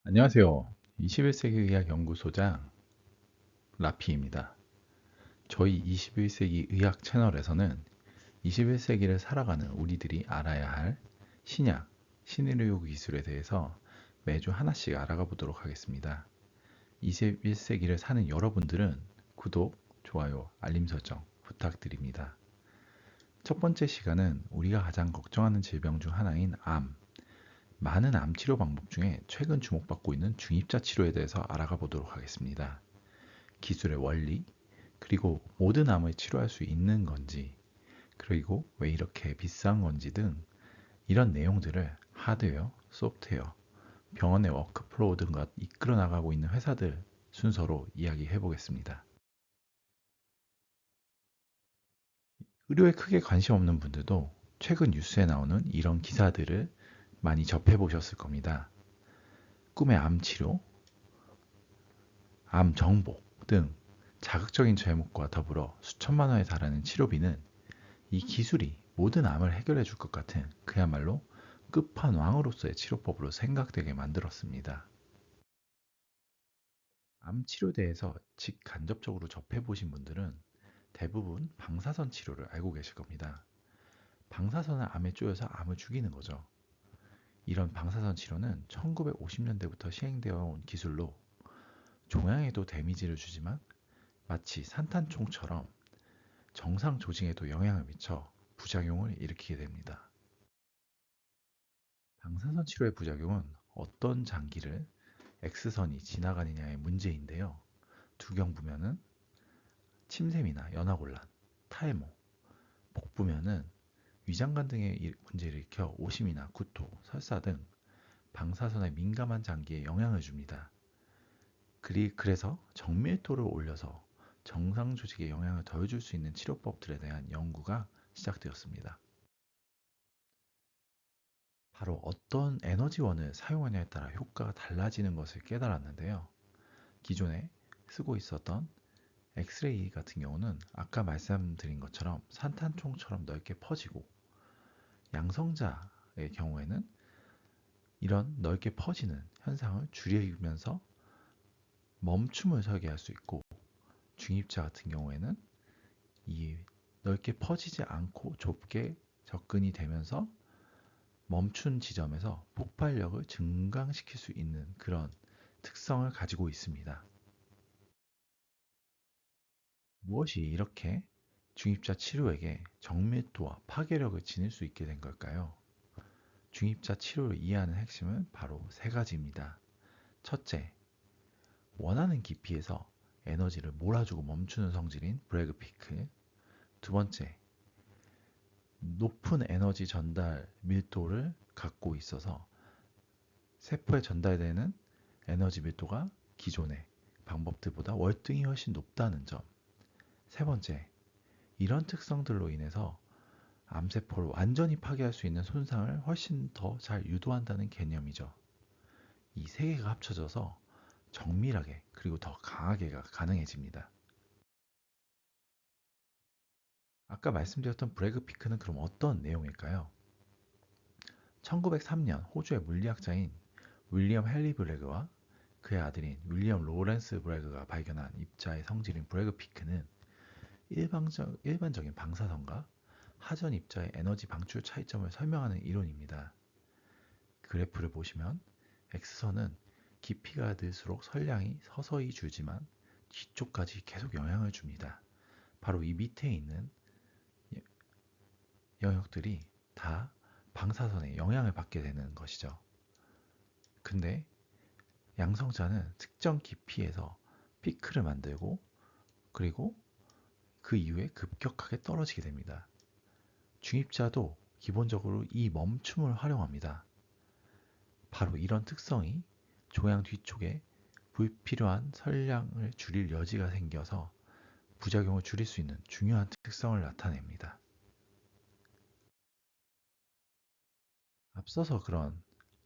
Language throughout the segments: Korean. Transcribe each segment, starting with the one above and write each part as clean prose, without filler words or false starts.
안녕하세요. 21세기 의학 연구소장 라피입니다. 저희 21세기 의학 채널에서는 21세기를 살아가는 우리들이 알아야 할 신약, 신의료 기술에 대해서 매주 하나씩 알아가 보도록 하겠습니다. 21세기를 사는 여러분들은 구독, 좋아요, 알림 설정 부탁드립니다. 첫 번째 시간은 우리가 가장 걱정하는 질병 중 하나인 암, 많은 암 치료 방법 중에 최근 주목받고 있는 중입자 치료에 대해서 알아가 보도록 하겠습니다. 기술의 원리, 그리고 모든 암을 치료할 수 있는 건지, 그리고 왜 이렇게 비싼 건지 등 이런 내용들을 하드웨어, 소프트웨어, 병원의 워크플로우 등과 이끌어 나가고 있는 회사들 순서로 이야기해 보겠습니다. 의료에 크게 관심 없는 분들도 최근 뉴스에 나오는 이런 기사들을 많이 접해 보셨을 겁니다. 꿈의 암 치료, 암 정복 등 자극적인 제목과 더불어 수천만 원에 달하는 치료비는 이 기술이 모든 암을 해결해 줄 것 같은 그야말로 끝판왕으로서의 치료법으로 생각되게 만들었습니다. 암 치료대에서 직간접적으로 접해보신 분들은 대부분 방사선 치료를 알고 계실 겁니다. 방사선을 암에 쪼여서 암을 죽이는 거죠. 이런 방사선 치료는 1950년대부터 시행되어 온 기술로 종양에도 데미지를 주지만 마치 산탄총처럼 정상 조직에도 영향을 미쳐 부작용을 일으키게 됩니다. 방사선 치료의 부작용은 어떤 장기를 X선이 지나가느냐의 문제인데요. 두경부면은 침샘이나 연화곤란, 탈모, 복부면은 위장관 등의 문제를 일으켜 오심이나 구토, 설사 등 방사선에 민감한 장기에 영향을 줍니다. 그래서 정밀도를 올려서 정상 조직에 영향을 덜 줄 수 있는 치료법들에 대한 연구가 시작되었습니다. 바로 어떤 에너지원을 사용하냐에 따라 효과가 달라지는 것을 깨달았는데요. 기존에 쓰고 있었던 엑스레이 같은 경우는 아까 말씀드린 것처럼 산탄총처럼 넓게 퍼지고 양성자의 경우에는 이런 넓게 퍼지는 현상을 줄이면서 멈춤을 설계할 수 있고 중입자 같은 경우에는 이 넓게 퍼지지 않고 좁게 접근이 되면서 멈춘 지점에서 폭발력을 증강시킬 수 있는 그런 특성을 가지고 있습니다. 무엇이 이렇게 중입자 치료에게 정밀도와 파괴력을 지닐 수 있게 된 걸까요? 중입자 치료를 이해하는 핵심은 바로 세 가지입니다. 첫째, 원하는 깊이에서 에너지를 몰아주고 멈추는 성질인 브래그 피크. 두 번째, 높은 에너지 전달 밀도를 갖고 있어서 세포에 전달되는 에너지 밀도가 기존의 방법들보다 월등히 훨씬 높다는 점. 세 번째, 이런 특성들로 인해서 암세포를 완전히 파괴할 수 있는 손상을 훨씬 더 잘 유도한다는 개념이죠. 이 세 개가 합쳐져서 정밀하게 그리고 더 강하게가 가능해집니다. 아까 말씀드렸던 브래그 피크는 그럼 어떤 내용일까요? 1903년 호주의 물리학자인 윌리엄 헨리 브래그와 그의 아들인 윌리엄 로렌스 브래그가 발견한 입자의 성질인 브래그 피크는 일반적인 방사선과 하전 입자의 에너지 방출 차이점을 설명하는 이론입니다. 그래프를 보시면 X선은 깊이가 들수록 선량이 서서히 줄지만 뒤쪽까지 계속 영향을 줍니다. 바로 이 밑에 있는 영역들이 다 방사선에 영향을 받게 되는 것이죠. 근데 양성자는 특정 깊이에서 피크를 만들고 그리고 그 이후에 급격하게 떨어지게 됩니다. 중입자도 기본적으로 이 멈춤을 활용합니다. 바로 이런 특성이 조양 뒤쪽에 불필요한 선량을 줄일 여지가 생겨서 부작용을 줄일 수 있는 중요한 특성을 나타냅니다. 앞서서 그런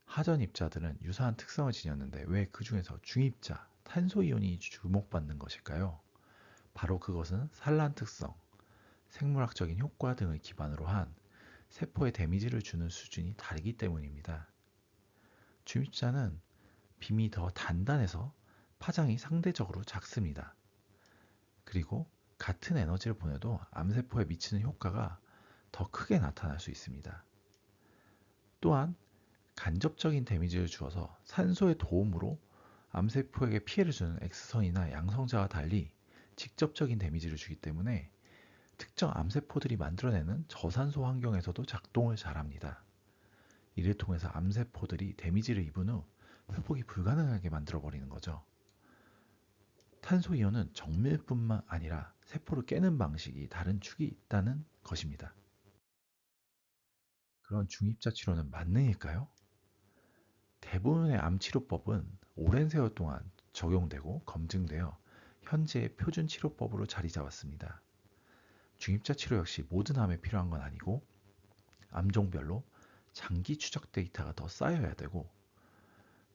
하전 입자들은 유사한 특성을 지녔는데 왜 그 중에서 중입자, 탄소이온이 주목받는 것일까요? 바로 그것은 산란 특성, 생물학적인 효과 등을 기반으로 한 세포에 데미지를 주는 수준이 다르기 때문입니다. 중입자는 빔이 더 단단해서 파장이 상대적으로 작습니다. 그리고 같은 에너지를 보내도 암세포에 미치는 효과가 더 크게 나타날 수 있습니다. 또한 간접적인 데미지를 주어서 산소의 도움으로 암세포에게 피해를 주는 X선이나 양성자와 달리 직접적인 데미지를 주기 때문에 특정 암세포들이 만들어내는 저산소 환경에서도 작동을 잘합니다. 이를 통해서 암세포들이 데미지를 입은 후 회복이 불가능하게 만들어버리는 거죠. 탄소이온은 정밀뿐만 아니라 세포를 깨는 방식이 다른 축이 있다는 것입니다. 그런 중입자 치료는 만능일까요? 대부분의 암치료법은 오랜 세월 동안 적용되고 검증되어 현재의 표준 치료법으로 자리 잡았습니다. 중입자 치료 역시 모든 암에 필요한 건 아니고 암종별로 장기 추적 데이터가 더 쌓여야 되고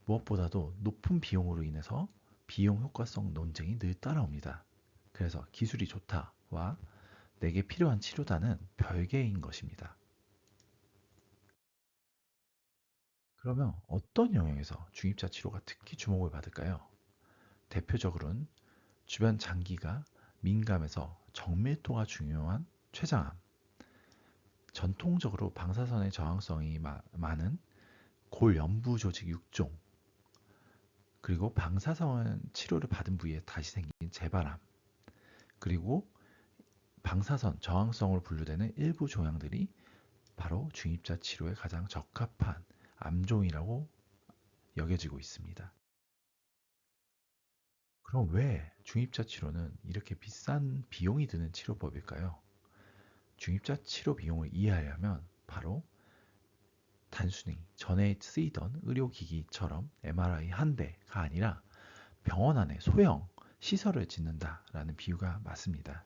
무엇보다도 높은 비용으로 인해서 비용 효과성 논쟁이 늘 따라옵니다. 그래서 기술이 좋다와 내게 필요한 치료다는 별개인 것입니다. 그러면 어떤 영역에서 중입자 치료가 특히 주목을 받을까요? 대표적으로는 주변 장기가 민감해서 정밀도가 중요한 췌장암, 전통적으로 방사선의 저항성이 많은 골연부 조직 6종, 그리고 방사선 치료를 받은 부위에 다시 생긴 재발암, 그리고 방사선 저항성으로 분류되는 일부 종양들이 바로 중입자 치료에 가장 적합한 암종이라고 여겨지고 있습니다. 그럼 왜 중입자 치료는 이렇게 비싼 비용이 드는 치료법일까요? 중입자 치료 비용을 이해하려면 바로 단순히 전에 쓰이던 의료기기처럼 MRI 한 대가 아니라 병원 안에 소형 시설을 짓는다라는 비유가 맞습니다.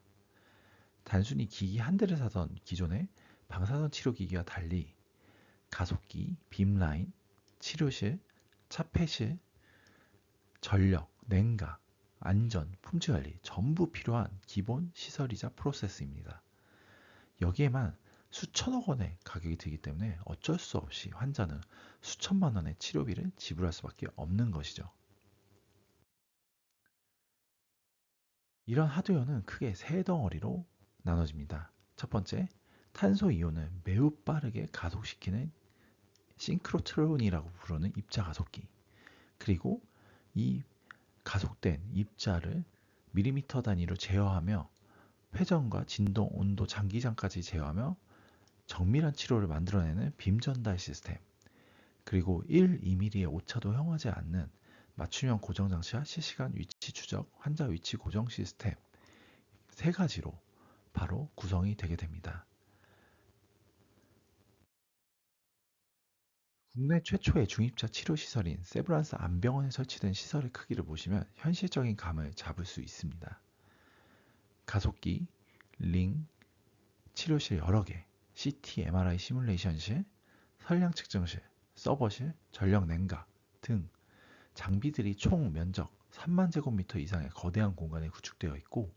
단순히 기기 한 대를 사던 기존의 방사선 치료기기와 달리 가속기, 빔라인, 치료실, 차폐실, 전력, 냉각, 안전, 품질관리 전부 필요한 기본 시설이자 프로세스입니다. 여기에만 수천억 원의 가격이 들기 때문에 어쩔 수 없이 환자는 수천만 원의 치료비를 지불할 수밖에 없는 것이죠. 이런 하드웨어는 크게 세 덩어리로 나눠집니다. 첫 번째, 탄소 이온을 매우 빠르게 가속시키는 싱크로트론이라고 부르는 입자 가속기. 그리고 이 가속된 입자를 밀리미터 단위로 제어하며 회전과 진동, 온도, 장기장까지 제어하며 정밀한 치료를 만들어내는 빔 전달 시스템. 그리고 1, 2mm의 오차도 형하지 않는 맞춤형 고정 장치와 실시간 위치 추적, 환자 위치 고정 시스템 세 가지로 바로 구성이 되게 됩니다. 국내 최초의 중입자 치료 시설인 세브란스 암병원에 설치된 시설의 크기를 보시면 현실적인 감을 잡을 수 있습니다. 가속기, 링, 치료실 여러 개, CT, MRI 시뮬레이션실, 설량 측정실, 서버실, 전력 냉각 등 장비들이 총 면적 3만 제곱미터 이상의 거대한 공간에 구축되어 있고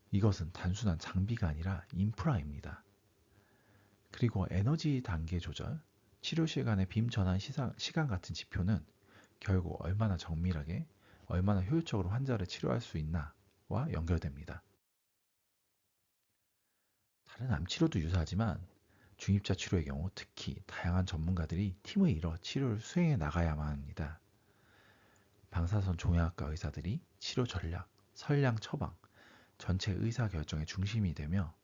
이것은 단순한 장비가 아니라 인프라입니다. 그리고 에너지 단계 조절, 치료실 간의 빔 전환 시간 같은 지표는 결국 얼마나 정밀하게, 얼마나 효율적으로 환자를 치료할 수 있나와 연결됩니다. 다른 암 치료도 유사하지만 중입자 치료의 경우 특히 다양한 전문가들이 팀을 이뤄 치료를 수행해 나가야만 합니다. 방사선 종양학과 의사들이 치료 전략, 설량 처방, 전체 의사 결정의 중심이 되며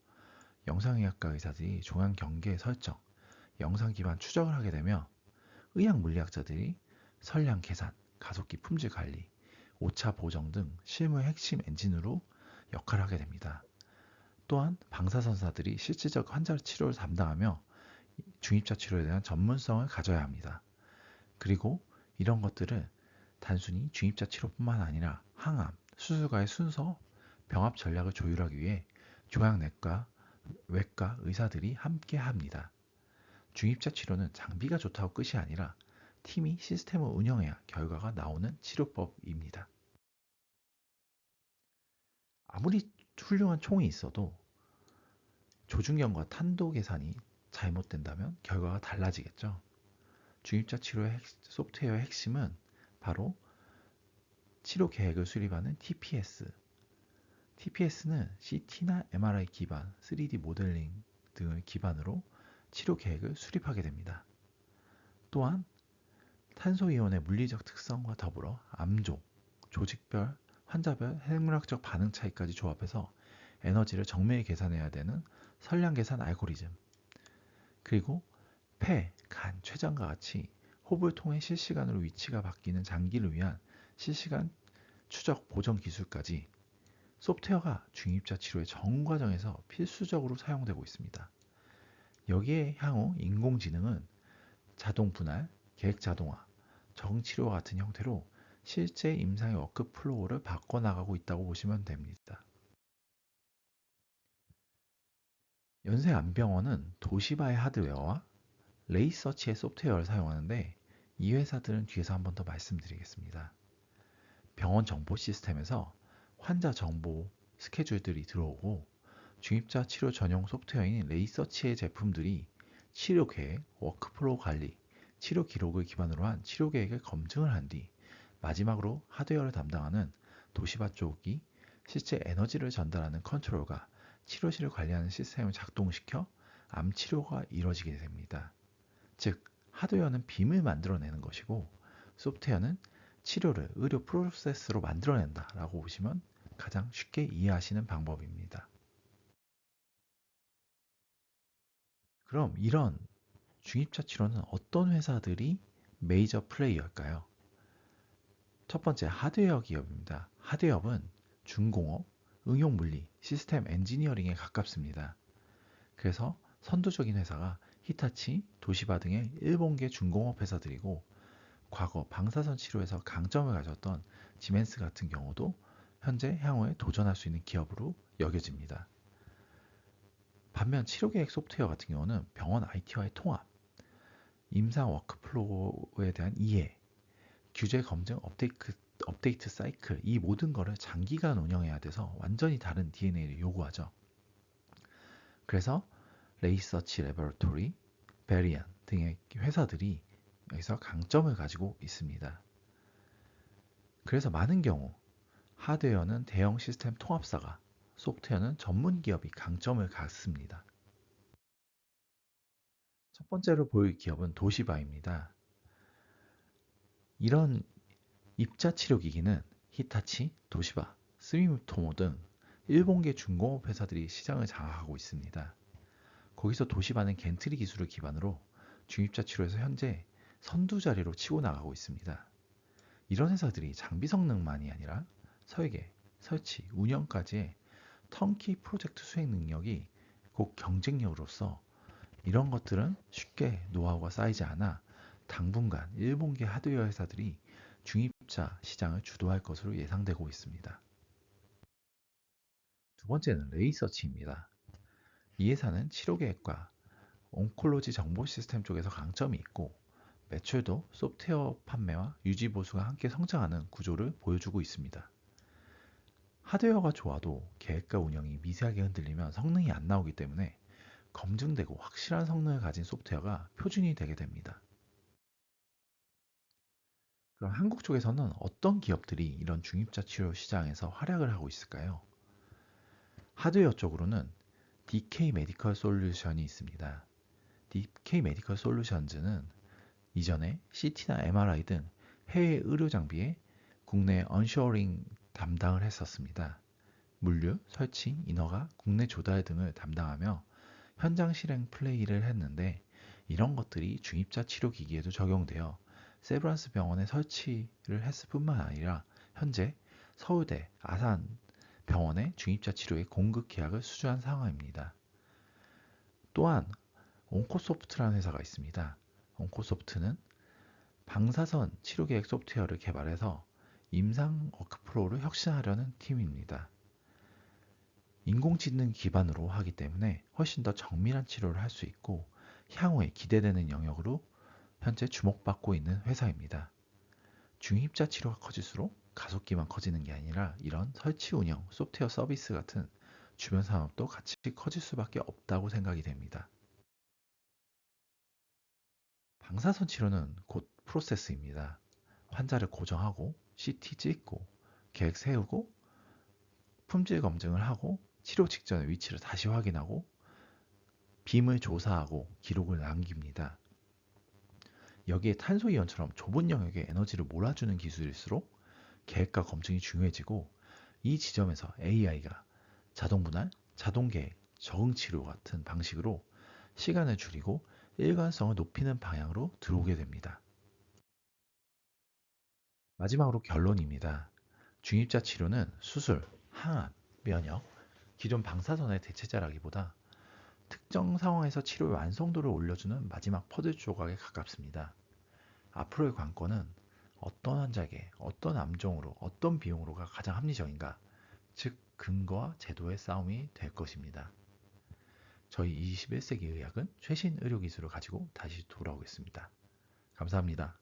영상의학과 의사들이 종양 경계 설정, 영상 기반 추적을 하게 되며 의학 물리학자들이 설량 계산, 가속기 품질 관리, 오차 보정 등 실무의 핵심 엔진으로 역할을 하게 됩니다. 또한 방사선사들이 실질적 환자 치료를 담당하며 중입자 치료에 대한 전문성을 가져야 합니다. 그리고 이런 것들을 단순히 중입자 치료뿐만 아니라 항암, 수술과의 순서, 병합 전략을 조율하기 위해 종양내과, 외과 의사들이 함께 합니다. 중입자 치료는 장비가 좋다고 끝이 아니라 팀이 시스템을 운영해야 결과가 나오는 치료법입니다. 아무리 훌륭한 총이 있어도 조준경과 탄도 계산이 잘못된다면 결과가 달라지겠죠. 중입자 치료의 소프트웨어의 핵심은 바로 치료 계획을 수립하는 TPS. TPS는 CT나 MRI 기반 3D 모델링 등을 기반으로 치료 계획을 수립하게 됩니다. 또한 탄소이온의 물리적 특성과 더불어 암조, 조직별, 환자별 생물학적 반응 차이까지 조합해서 에너지를 정밀히 계산해야 되는 선량 계산 알고리즘, 그리고 폐, 간, 췌장과 같이 호흡을 통해 실시간으로 위치가 바뀌는 장기를 위한 실시간 추적 보정 기술까지 소프트웨어가 중입자 치료의 전 과정에서 필수적으로 사용되고 있습니다. 여기에 향후 인공지능은 자동 분할, 계획 자동화, 정치료와 같은 형태로 실제 임상의 워크플로우를 바꿔나가고 있다고 보시면 됩니다. 연세안병원은 도시바의 하드웨어와 레이서치의 소프트웨어를 사용하는데 이 회사들은 뒤에서 한 번 더 말씀드리겠습니다. 병원 정보 시스템에서 환자 정보 스케줄들이 들어오고 중입자 치료 전용 소프트웨어인 레이서치의 제품들이 치료 계획, 워크플로우 관리, 치료 기록을 기반으로 한 치료 계획을 검증을 한 뒤 마지막으로 하드웨어를 담당하는 도시바 쪽이 실제 에너지를 전달하는 컨트롤과 치료실을 관리하는 시스템을 작동시켜 암 치료가 이루어지게 됩니다. 즉, 하드웨어는 빔을 만들어내는 것이고 소프트웨어는 치료를 의료 프로세스로 만들어낸다라고 보시면 가장 쉽게 이해하시는 방법입니다. 그럼 이런 중입자 치료는 어떤 회사들이 메이저 플레이어일까요? 첫 번째, 하드웨어 기업입니다. 하드웨어는 중공업, 응용물리, 시스템 엔지니어링에 가깝습니다. 그래서 선두적인 회사가 히타치, 도시바 등의 일본계 중공업 회사들이고 과거 방사선 치료에서 강점을 가졌던 지멘스 같은 경우도 현재 향후에 도전할 수 있는 기업으로 여겨집니다. 반면 치료계획 소프트웨어 같은 경우는 병원 IT와의 통합, 임상 워크플로우에 대한 이해, 규제 검증, 업데이트 사이클 이 모든 거를 장기간 운영해야 돼서 완전히 다른 DNA를 요구하죠. 그래서 레이서치 레버러토리, 베리안 등의 회사들이 여기서 강점을 가지고 있습니다. 그래서 많은 경우 하드웨어는 대형 시스템 통합사가, 소프트웨어는 전문 기업이 강점을 갖습니다. 첫 번째로 보일 기업은 도시바입니다. 이런 입자 치료기기는 히타치, 도시바, 스미토모 등 일본계 중공업 회사들이 시장을 장악하고 있습니다. 거기서 도시바는 겐트리 기술을 기반으로 중입자 치료에서 현재 선두 자리로 치고 나가고 있습니다. 이런 회사들이 장비 성능만이 아니라 설계, 설치, 운영까지의 턴키 프로젝트 수행 능력이 곧 경쟁력으로서 이런 것들은 쉽게 노하우가 쌓이지 않아 당분간 일본계 하드웨어 회사들이 중입자 시장을 주도할 것으로 예상되고 있습니다. 두 번째는 레이서치입니다. 이 회사는 치료계획과 온콜로지 정보 시스템 쪽에서 강점이 있고 매출도 소프트웨어 판매와 유지 보수가 함께 성장하는 구조를 보여주고 있습니다. 하드웨어가 좋아도 계획과 운영이 미세하게 흔들리면 성능이 안 나오기 때문에 검증되고 확실한 성능을 가진 소프트웨어가 표준이 되게 됩니다. 그럼 한국 쪽에서는 어떤 기업들이 이런 중입자 치료 시장에서 활약을 하고 있을까요? 하드웨어 쪽으로는 DK 메디컬 솔루션이 있습니다. DK 메디컬 솔루션즈는 이전에 CT나 MRI 등 해외 의료 장비에 국내 언쇼어링 담당을 했었습니다. 물류, 설치, 인허가, 국내 조달 등을 담당하며 현장 실행 플레이를 했는데 이런 것들이 중입자 치료 기기에도 적용되어 세브란스 병원에 설치를 했을 뿐만 아니라 현재 서울대, 아산 병원의 중입자 치료의 공급 계약을 수주한 상황입니다. 또한 온코소프트라는 회사가 있습니다. 온코소프트는 방사선 치료 계획 소프트웨어를 개발해서 임상 워크플로우를 혁신하려는 팀입니다. 인공지능 기반으로 하기 때문에 훨씬 더 정밀한 치료를 할 수 있고 향후에 기대되는 영역으로 현재 주목받고 있는 회사입니다. 중입자 치료가 커질수록 가속기만 커지는 게 아니라 이런 설치 운영, 소프트웨어 서비스 같은 주변 산업도 같이 커질 수밖에 없다고 생각이 됩니다. 방사선 치료는 곧 프로세스입니다. 환자를 고정하고 CT 찍고 계획 세우고 품질 검증을 하고 치료 직전에 위치를 다시 확인하고 빔을 조사하고 기록을 남깁니다. 여기에 탄소이온처럼 좁은 영역에 에너지를 몰아주는 기술일수록 계획과 검증이 중요해지고 이 지점에서 AI가 자동 분할, 자동 계획, 적응 치료 같은 방식으로 시간을 줄이고 일관성을 높이는 방향으로 들어오게 됩니다. 마지막으로 결론입니다. 중입자 치료는 수술, 항암, 면역, 기존 방사선의 대체자라기보다 특정 상황에서 치료의 완성도를 올려주는 마지막 퍼즐 조각에 가깝습니다. 앞으로의 관건은 어떤 환자에게 어떤 암종으로 어떤 비용으로가 가장 합리적인가, 즉 근거와 제도의 싸움이 될 것입니다. 저희 21세기 의학은 최신 의료기술을 가지고 다시 돌아오겠습니다. 감사합니다.